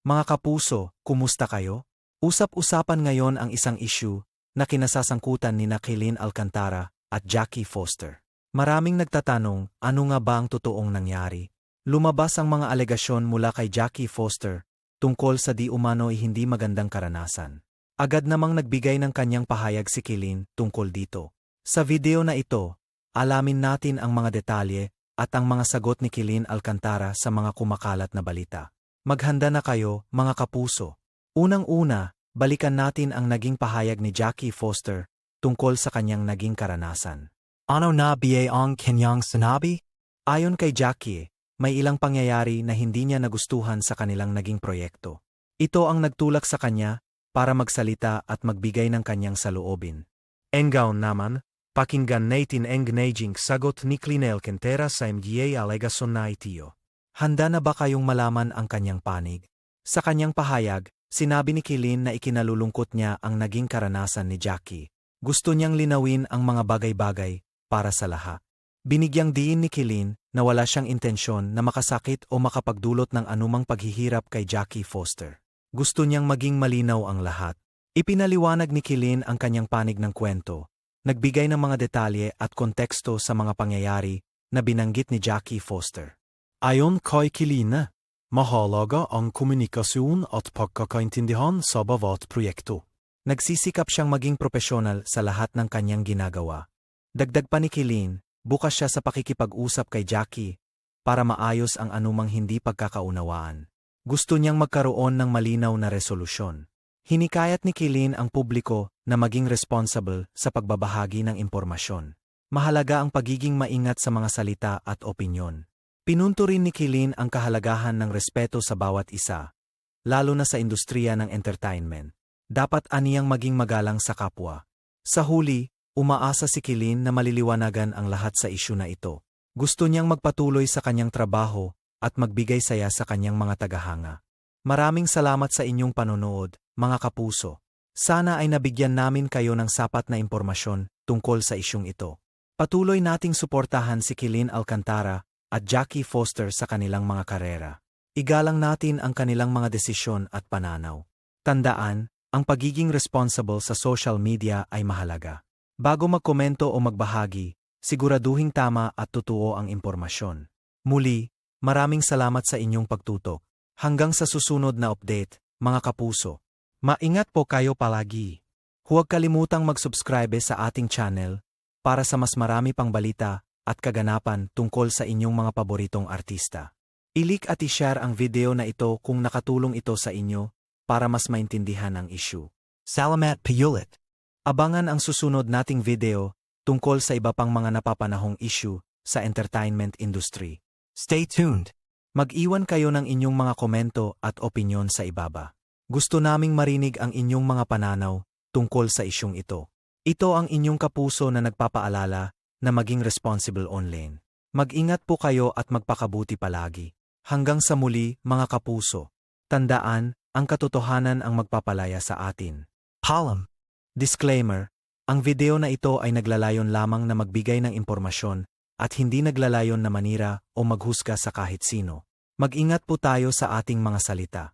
Mga kapuso, kumusta kayo? Usap-usapan ngayon ang isang issue na kinasasangkutan ni Kylene Alcantara at Jackie Foster. Maraming nagtatanong, ano nga ba ang totoong nangyari? Lumabas ang mga alegasyon mula kay Jackie Foster tungkol sa di umano ay hindi magandang karanasan. Agad namang nagbigay ng kanyang pahayag si Kylene tungkol dito. Sa video na ito, alamin natin ang mga detalye at ang mga sagot ni Kylene Alcantara sa mga kumakalat na balita. Maghanda na kayo, mga kapuso. Unang-una, balikan natin ang naging pahayag ni Jackie Foster tungkol sa kanyang naging karanasan. Ano na ba ang kanyang sinabi? Ayon kay Jackie, may ilang pangyayari na hindi niya nagustuhan sa kanilang naging proyekto. Ito ang nagtulak sa kanya para magsalita at magbigay ng kanyang saloobin. Ngayon naman, pakinggan natin ang naging sagot ni Kylene Alcantara sa mga alegasyon na ito. Handa na ba kayong malaman ang kanyang panig? Sa kanyang pahayag, sinabi ni Kylene na ikinalulungkot niya ang naging karanasan ni Jackie. Gusto niyang linawin ang mga bagay-bagay para sa lahat. Binigyang diin ni Kylene na wala siyang intensyon na makasakit o makapagdulot ng anumang paghihirap kay Jackie Foster. Gusto niyang maging malinaw ang lahat. Ipinaliwanag ni Kylene ang kanyang panig ng kwento, nagbigay ng mga detalye at konteksto sa mga pangyayari na binanggit ni Jackie Foster. Ayon kay Kylene, mahalaga ang komunikasyon at pagkakaintindihan sa bawat proyekto. Nagsisikap siyang maging propesyonal sa lahat ng kanyang ginagawa. Dagdag pa ni Kylene, bukas siya sa pakikipag-usap kay Jackie para maayos ang anumang hindi pagkakaunawaan. Gusto niyang magkaroon ng malinaw na resolusyon. Hinikayat ni Kylene ang publiko na maging responsible sa pagbabahagi ng impormasyon. Mahalaga ang pagiging maingat sa mga salita at opinyon. Pinunto rin ni Kylene ang kahalagahan ng respeto sa bawat isa, lalo na sa industriya ng entertainment. Dapat aniyang maging magalang sa kapwa. Sa huli, umaasa si Kylene na maliliwanagan ang lahat sa isyu na ito. Gusto niyang magpatuloy sa kanyang trabaho at magbigay saya sa kanyang mga tagahanga. Maraming salamat sa inyong panonood, mga kapuso. Sana ay nabigyan namin kayo ng sapat na impormasyon tungkol sa isyung ito. Patuloy nating suportahan si Kylene Alcantara at Jackie Foster sa kanilang mga karera. Igalang natin ang kanilang mga desisyon at pananaw. Tandaan, ang pagiging responsible sa social media ay mahalaga. Bago magkomento o magbahagi, siguraduhing tama at totoo ang impormasyon. Muli, maraming salamat sa inyong pagtutok. Hanggang sa susunod na update, mga kapuso. Maingat po kayo palagi. Huwag kalimutang mag-subscribe sa ating channel para sa mas marami pang balita at kaganapan tungkol sa inyong mga paboritong artista. I-like at i-share ang video na ito kung nakatulong ito sa inyo para mas maintindihan ang issue. Salamat paulit. Abangan ang susunod nating video tungkol sa iba pang mga napapanahong issue sa entertainment industry. Stay tuned. Mag-iwan kayo ng inyong mga komento at opinyon sa ibaba. Gusto naming marinig ang inyong mga pananaw tungkol sa isyung ito. Ito ang inyong kapuso na nagpapaalala na maging responsible online. Mag-ingat po kayo at magpakabuti palagi. Hanggang sa muli, mga kapuso. Tandaan, ang katotohanan ang magpapalaya sa atin. Paalam. Disclaimer, ang video na ito ay naglalayon lamang na magbigay ng impormasyon at hindi naglalayon na manira o maghusga sa kahit sino. Mag-ingat po tayo sa ating mga salita.